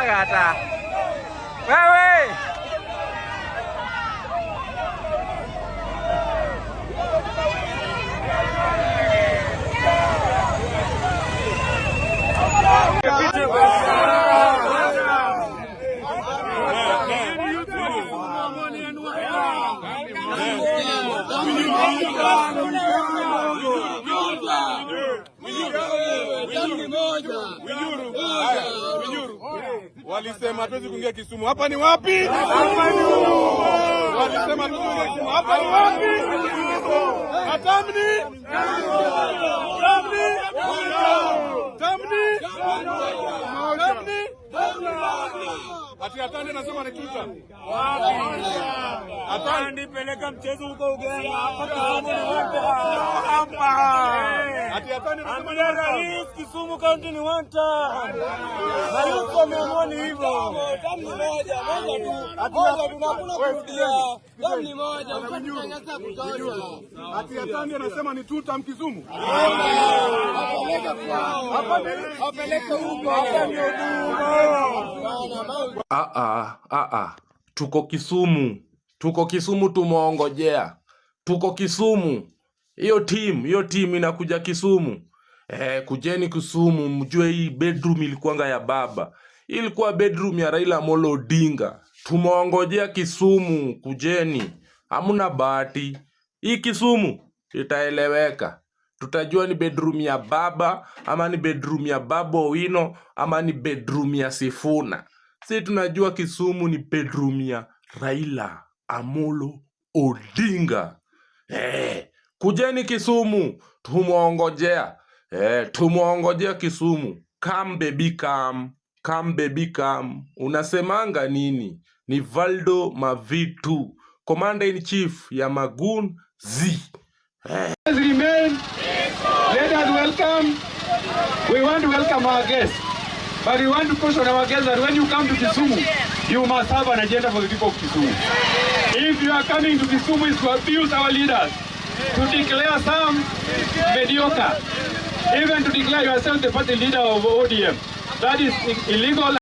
kata. Wewe. Walisema hatuwezi kuingia Kisumu. Hapa ni wapi? Hapa ni Kisumu. Walisema hatuwezi kuingia Kisumu. Hapa ni wapi? Atamni? Ati Atandi nasema ni tuta. Atandi peleka mchezo huko Uganda. Hapa Kisumu ni wanta. Ati Atandi nasema ni rais Kisumu County ni wanta. Na yuko miongoni hivyo. Damu ni moja tu. Moja tunakula kurudia. Damu ni moja. Ukitangaza kutosha. Ati Atandi anasema ni tuta Mkisumu. Apeleke huko. Hapa ni Tuko Kisumu. Tuko Kisumu tumeongojea. Tuko Kisumu. Hiyo team inakuja Kisumu. Kujeni Kisumu mjue hii bedroom ilikuwanga ya baba. Ilikuwa bedroom ya Raila Amolo Odinga. Tumeongojea Kisumu, kujeni. Hamuna bahati. Hii Kisumu itaeleweka. Tutajua ni bedroom ya baba, ama ni bedroom ya Babu Owino, ama ni bedroom ya Sifuna. Si tunajua Kisumu ni bedroom ya Raila Amolo Odinga. Kujeni Kisumu, tumuongojea. Tumuongojea Kisumu. Come baby come. Come baby come. Unasemanga nini? Ni Valdo Mavitu, Commander in Chief ya Magoon Z. Remain. Let us welcome. We want to welcome our guests. But we want to caution our guests that when you come to Kisumu, you must have an agenda for the people of Kisumu. If you are coming to Kisumu, is to abuse our leaders, to declare some mediocre, even to declare yourself the party leader of ODM. That is illegal.